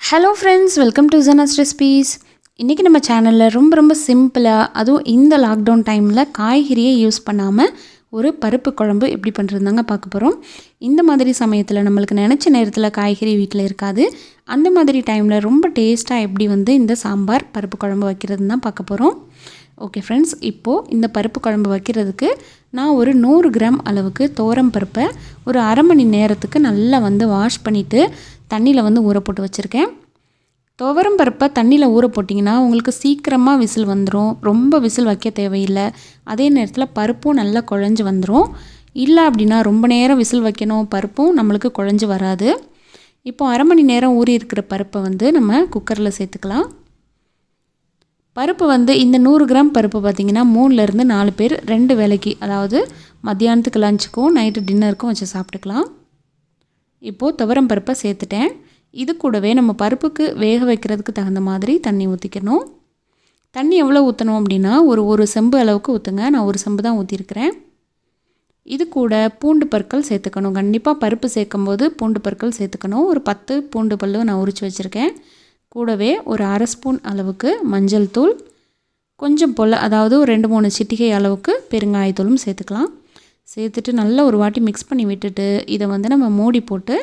Hello friends, welcome to Janas recipes. இன்றைக்கி நம்ம சேனலில் ரொம்ப சிம்பிளாக, அதுவும் இந்த லாக்டவுன் டைமில் காய்கறியை யூஸ் பண்ணாமல் ஒரு பருப்பு குழம்பு எப்படி பண்ணுறதுதாங்க பார்க்க போகிறோம். இந்த மாதிரி சமயத்தில் நம்மளுக்கு நினச்ச நேரத்தில் காய்கறி வீட்டில் இருக்காது. அந்த மாதிரி டைமில் ரொம்ப டேஸ்ட்டாக எப்படி இந்த சாம்பார் பருப்பு குழம்பு வைக்கிறதுன்னு தான் பார்க்க போகிறோம். ஓகே ஃப்ரெண்ட்ஸ், இப்போது இந்த பருப்பு குழம்பு வைக்கிறதுக்கு நான் ஒரு 100 கிராம் அளவுக்கு துவரம் பருப்பை ஒரு அரை மணி நேரத்துக்கு நல்லா வாஷ் பண்ணிவிட்டு தண்ணியில் ஊற போட்டு வச்சுருக்கேன். துவரம் பருப்பை தண்ணியில் ஊற போட்டிங்கன்னா உங்களுக்கு சீக்கிரமாக விசில் வந்துடும். ரொம்ப விசில் வைக்க தேவையில்லை. அதே நேரத்தில் பருப்பும் நல்லா குழஞ்சி வந்துடும். இல்லை அப்படின்னா ரொம்ப நேரம் விசில் வைக்கணும், பருப்பும் நம்மளுக்கு குழஞ்சி வராது. இப்போ அரை மணி நேரம் ஊறி இருக்கிற பருப்பை நம்ம குக்கரில் சேர்த்துக்கலாம். பருப்பு இந்த 100 கிராம் பருப்பு பார்த்திங்கன்னா 3லேருந்து 4 பேர் 2 வேளைக்கு, அதாவது மத்தியானத்துக்கு லஞ்சுக்கும் நைட்டு டின்னருக்கும் வச்சு சாப்பிட்டுக்கலாம். இப்போது துவரம் பருப்பை சேர்த்துட்டேன். இது கூடவே நம்ம பருப்புக்கு வேக வைக்கிறதுக்கு தகுந்த மாதிரி தண்ணி ஊற்றிக்கணும். தண்ணி எவ்வளோ ஊற்றணும் அப்படின்னா ஒரு செம்பு அளவுக்கு ஊற்றுங்க. நான் ஒரு செம்பு தான் ஊற்றிருக்கிறேன். இது கூட பூண்டு பற்கள் சேர்த்துக்கணும். கண்டிப்பாக பருப்பு சேர்க்கும்போது பூண்டு பற்கள் சேர்த்துக்கணும். ஒரு 10 பூண்டு பல்லு நான் உரித்து வச்சுருக்கேன். கூடவே ஒரு அரை ஸ்பூன் அளவுக்கு மஞ்சள் தூள், கொஞ்சம் போல், அதாவது ஒரு 2-3 சிட்டிகை அளவுக்கு பெருங்காயத்தூளும் சேர்த்துக்கலாம். சேர்த்துட்டு நல்லா ஒரு வாட்டி மிக்ஸ் பண்ணி விட்டுட்டு இதை நம்ம மூடி போட்டு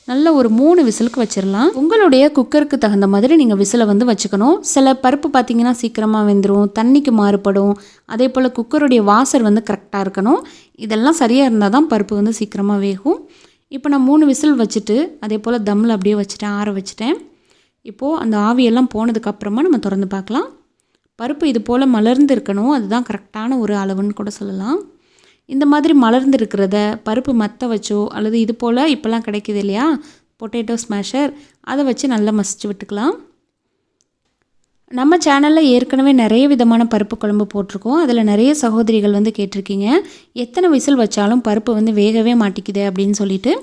நல்ல ஒரு 3 விசிலுக்கு வச்சிடலாம். உங்களுடைய குக்கருக்கு தகுந்த மாதிரி நீங்கள் விசிலை வச்சுக்கணும். சில பருப்பு பார்த்திங்கன்னா சீக்கிரமாக வெந்துடும், தண்ணிக்கு மாறுபடும். அதே போல் குக்கருடைய வாசர் கரெக்டாக இருக்கணும். இதெல்லாம் சரியாக இருந்தால் தான் பருப்பு சீக்கிரமாக வேகும். இப்போ நான் 3 விசில் வச்சுட்டு அதே போல் தம்மில் அப்படியே வச்சுட்டேன், ஆற வச்சுட்டேன். இப்போது அந்த ஆவியெல்லாம் போனதுக்கப்புறமா நம்ம திறந்து பார்க்கலாம். பருப்பு இது போல் மலர்ந்து இருக்கணும். அதுதான் கரெக்டான ஒரு அளவுன்னு கூட சொல்லலாம். இந்த மாதிரி மலர்ந்து இருக்கிறத பருப்பு மற்ற வச்சோ அல்லது இது போல் இப்போல்லாம் கிடைக்கிது இல்லையா, பொட்டேட்டோ ஸ்மாஷர், அதை வச்சு நல்லா மசிச்சு விட்டுக்கலாம். நம்ம சேனலில் ஏற்கனவே நிறைய விதமான பருப்பு குழம்பு போட்டிருக்கோம். அதில் நிறைய சகோதரிகள் கேட்டிருக்கீங்க, எத்தனை விசில் வச்சாலும் பருப்பு வேகவே மாட்டிக்குது அப்படின்னு சொல்லிட்டு.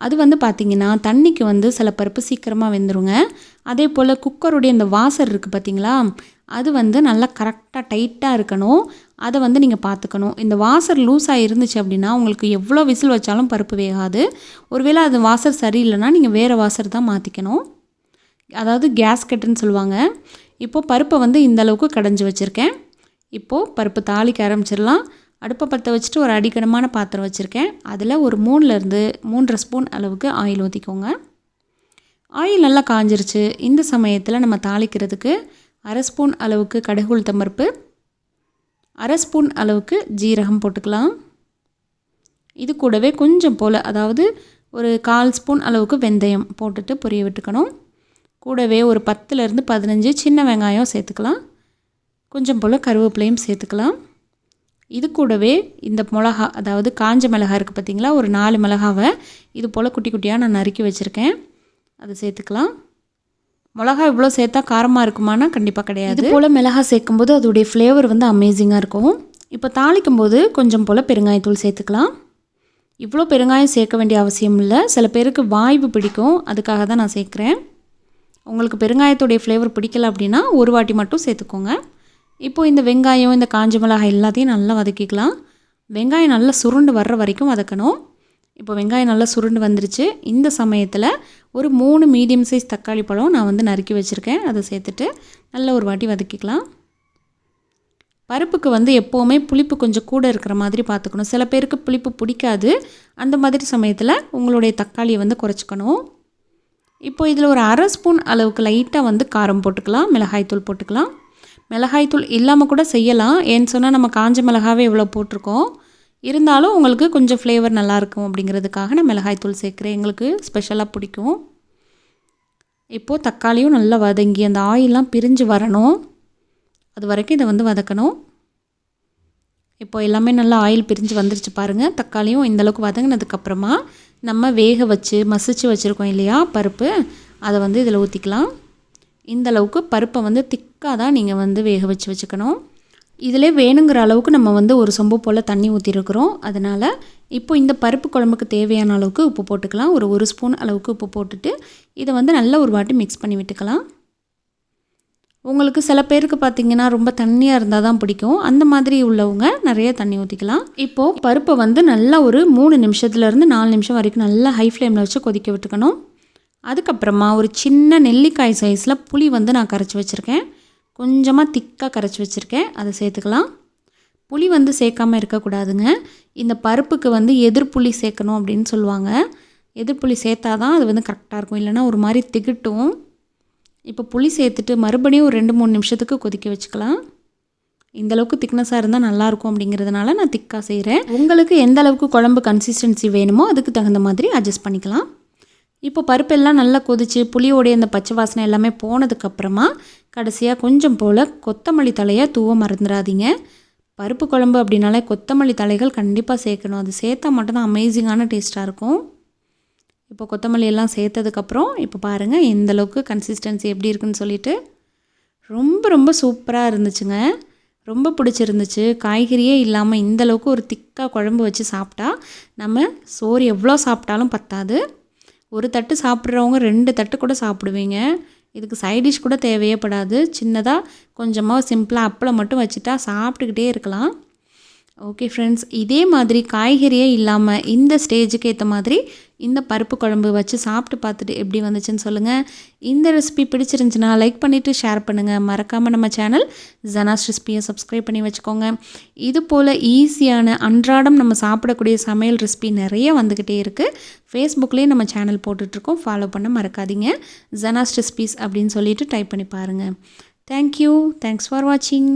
அது பார்த்திங்கன்னா தண்ணிக்கு சில பருப்பு சீக்கிரமாக வெந்துருங்க. அதே போல் குக்கருடைய இந்த வாசர் இருக்குது பார்த்திங்களா, அது நல்லா கரெக்டாக டைட்டாக இருக்கணும். அதை நீங்கள் பார்த்துக்கணும். இந்த வாசர் லூஸாக இருந்துச்சு அப்படின்னா உங்களுக்கு எவ்வளோ விசில் வச்சாலும் பருப்பு வேகாது. ஒருவேளை அது வாசர் சரியில்லைன்னா நீங்கள் வேறு வாசர் தான் மாற்றிக்கணும். அதாவது கேஸ் கட்டுன்னு சொல்லுவாங்க. இப்போது பருப்பை இந்த அளவுக்கு கடைஞ்சி வச்சுருக்கேன். இப்போது பருப்பு தாளிக்க ஆரம்பிச்சிடலாம். அடுப்பை பற்ற வச்சுட்டு ஒரு அடிக்கனமான பாத்திரம் வச்சுருக்கேன். அதில் ஒரு 3லேருந்து 3.5 ஸ்பூன் அளவுக்கு ஆயில் ஊற்றிக்கோங்க. ஆயில் நல்லா காஞ்சிருச்சு. இந்த சமயத்தில் நம்ம தாளிக்கிறதுக்கு அரை ஸ்பூன் அளவுக்கு கடுகு உளுத்தம் பருப்பு, அரை ஸ்பூன் அளவுக்கு ஜீரகம் போட்டுக்கலாம். இது கூடவே கொஞ்சம் போல், அதாவது ஒரு 1/4 ஸ்பூன் அளவுக்கு வெந்தயம் போட்டுட்டு பொரிய விட்டுக்கணும். கூடவே ஒரு 10லேருந்து 15 சின்ன வெங்காயம் சேர்த்துக்கலாம். கொஞ்சம் போல் கருவேப்பிலையும் சேர்த்துக்கலாம். இது கூடவே இந்த மிளகா, அதாவது காஞ்ச மிளகா இருக்குது பார்த்திங்களா, ஒரு 4 மிளகாவை இது போல் குட்டி குட்டியாக நான் நறுக்கி வச்சுருக்கேன். அதை சேர்த்துக்கலாம். மிளகா இவ்வளோ சேர்த்தா காரமாக இருக்குமானா கண்டிப்பாக கிடையாது. இது போல் மிளகா சேர்க்கும்போது அதோடைய ஃப்ளேவர் அமேசிங்காக இருக்கும். இப்போ தாளிக்கும் போது கொஞ்சம் போல் பெருங்காயத்தூள் சேர்த்துக்கலாம். இவ்வளோ பெருங்காயம் சேர்க்க வேண்டிய அவசியம் இல்லை. சில பேருக்கு வாய்வு பிடிக்கும், அதுக்காக தான் நான் சேர்க்குறேன். உங்களுக்கு பெருங்காயத்துடைய ஃப்ளேவர் பிடிக்கல அப்படின்னா ஒரு வாட்டி மட்டும் சேர்த்துக்கோங்க. இப்போது இந்த வெங்காயம், இந்த காஞ்ச மிளகாய் எல்லாத்தையும் நல்லா வதக்கிக்கலாம். வெங்காயம் நல்லா சுருண்டு வர்ற வரைக்கும் வதக்கணும். இப்போ வெங்காயம் நல்லா சுருண்டு வந்துருச்சு. இந்த சமயத்தில் ஒரு 3 மீடியம் சைஸ் தக்காளி பழம் நான் நறுக்கி வச்சுருக்கேன். அதை சேர்த்துட்டு நல்லா ஒரு வாட்டி வதக்கிக்கலாம். பருப்புக்கு எப்போவுமே புளிப்பு கொஞ்சம் கூட இருக்கிற மாதிரி பார்த்துக்கணும். சில பேருக்கு புளிப்பு பிடிக்காது. அந்த மாதிரி சமயத்தில் உங்களுடைய தக்காளியை குறைச்சிக்கணும். இப்போ இதில் ஒரு அரை ஸ்பூன் அளவுக்கு லைட்டாக காரம் போட்டுக்கலாம். மிளகாய்த்தூள் போட்டுக்கலாம். மிளகாய்த்தூள் இல்லாமல் கூட செய்யலாம். ஏன்னு சொன்னால் நம்ம காஞ்ச மிளகாவே இவ்வளோ போட்டிருக்கோம். இருந்தாலும் உங்களுக்கு கொஞ்சம் ஃப்ளேவர் நல்லாயிருக்கும் அப்படிங்கிறதுக்காக நான் மிளகாய்த்தூள் சேர்க்குறேன். எங்களுக்கு ஸ்பெஷலாக பிடிக்கும். இப்போது தக்காளியும் நல்லா வதங்கி அந்த ஆயிலெலாம் பிரிஞ்சு வரணும். அது வரைக்கும் இதை வதக்கணும். இப்போ எல்லாமே நல்லா ஆயில் பிரிஞ்சு வந்துருச்சு பாருங்கள். தக்காளியும் இந்தளவுக்கு வதங்கினதுக்கப்புறமா நம்ம வேக வச்சு மசிச்சு வச்சுருக்கோம் இல்லையா பருப்பு, அதை இதில் ஊற்றிக்கலாம். இந்தளவுக்கு பருப்பை திக்காக தான் நீங்கள் வேக வச்சு வச்சுக்கணும். இதிலே வேணுங்கிற அளவுக்கு நம்ம ஒரு சொம்பு போல் தண்ணி ஊற்றிருக்கிறோம். அதனால் இப்போ இந்த பருப்பு குழம்புக்கு தேவையான அளவுக்கு உப்பு போட்டுக்கலாம். ஒரு ஸ்பூன் அளவுக்கு உப்பு போட்டுட்டு இதை நல்ல ஒரு வாட்டி மிக்ஸ் பண்ணி விட்டுக்கலாம். உங்களுக்கு சில பேருக்கு பார்த்திங்கன்னா ரொம்ப தண்ணியாக இருந்தால் தான் பிடிக்கும். அந்த மாதிரி உள்ளவங்க நிறைய தண்ணி ஊற்றிக்கலாம். இப்போது பருப்பை நல்லா ஒரு 3 நிமிஷத்துலேருந்து 4 நிமிஷம் வரைக்கும் நல்லா ஹை ஃப்ளேமில் வச்சு கொதிக்க விட்டுக்கணும். அதுக்கப்புறமா ஒரு சின்ன நெல்லிக்காய் சைஸில் புளி வந்து நான் கரைச்சி வச்சுருக்கேன். கொஞ்சமாக திக்காக கரைச்சி வச்சுருக்கேன், அதை சேர்த்துக்கலாம். புளி வந்து சேர்க்காமல் இருக்கக்கூடாதுங்க. இந்த பருப்புக்கு வந்து எதிர்ப்புளி சேர்க்கணும் அப்படின்னு சொல்லுவாங்க. எதிர்ப்புளி சேர்த்தா தான் அது வந்து கரெக்டாக இருக்கும், இல்லைனா ஒரு மாதிரி திகட்டும். இப்போ புளி சேர்த்துட்டு மறுபடியும் ஒரு 2-3 நிமிஷத்துக்கு கொதிக்க வச்சுக்கலாம். இந்தளவுக்கு திக்னஸாக இருந்தால் நல்லாயிருக்கும் அப்படிங்கிறதுனால நான் திக்காக செய்கிறேன். உங்களுக்கு எந்த அளவுக்கு குழம்பு கன்சிஸ்டன்சி வேணுமோ அதுக்கு தகுந்த மாதிரி அட்ஜஸ்ட் பண்ணிக்கலாம். இப்போ பருப்பெல்லாம் நல்லா கொதித்து புளியோடைய அந்த பச்சை வாசனை எல்லாமே போனதுக்கப்புறமா கடைசியாக கொஞ்சம் போல் கொத்தமல்லி தலையை தூவ மறந்துடாதீங்க. பருப்பு குழம்பு அப்படின்னாலே கொத்தமல்லி தலைகள் கண்டிப்பாக சேர்க்கணும். அது சேர்த்தா மட்டும்தான் அமேசிங்கான டேஸ்ட்டாக இருக்கும். இப்போ கொத்தமல்லி எல்லாம் சேர்த்ததுக்கப்புறம் இப்போ பாருங்கள் எந்தளவுக்கு கன்சிஸ்டன்சி எப்படி இருக்குன்னு சொல்லிட்டு ரொம்ப ரொம்ப சூப்பராக இருந்துச்சுங்க. ரொம்ப பிடிச்சிருந்துச்சு. காய்கறியே இல்லாமல் இந்தளவுக்கு ஒரு திக்காக குழம்பு வச்சு சாப்பிட்டா நம்ம சோறு எவ்வளோ சாப்பிட்டாலும் பத்தாது. ஒரு தட்டு சாப்பிட்றவங்க 2 தட்டு கூட சாப்பிடுவீங்க. இதுக்கு சைட் டிஷ் கூட தேவையே படாது. சின்னதாக கொஞ்சமாக சிம்பிளாக அப்பளம் மட்டும் வச்சுட்டா சாப்பிட்டுக்கிட்டே இருக்கலாம். ஓகே ஃப்ரெண்ட்ஸ், இதே மாதிரி காய்கறியே இல்லாமல் இந்த ஸ்டேஜுக்கு ஏற்ற மாதிரி இந்த பருப்பு குழம்பு வச்சு சாப்பிட்டு பார்த்துட்டு எப்படி வந்துச்சுன்னு சொல்லுங்கள். இந்த ரெசிபி பிடிச்சிருந்துச்சுன்னா லைக் பண்ணிவிட்டு ஷேர் பண்ணுங்கள். மறக்காமல் நம்ம சேனல் ஜனாஸ் ரெசிபியை சப்ஸ்கிரைப் பண்ணி வச்சுக்கோங்க. இது போல் ஈஸியான அன்றாடம் நம்ம சாப்பிடக்கூடிய சமையல் ரெசிபி நிறைய வந்துக்கிட்டே இருக்குது. ஃபேஸ்புக்லேயே நம்ம சேனல் போட்டுட்ருக்கோம், ஃபாலோ பண்ண மறக்காதீங்க. ஜனாஸ் ரெசிபிஸ் அப்படின்னு சொல்லிட்டு டைப் பண்ணி பாருங்கள். தேங்க்யூ. தேங்க்ஸ் ஃபார் வாட்சிங்.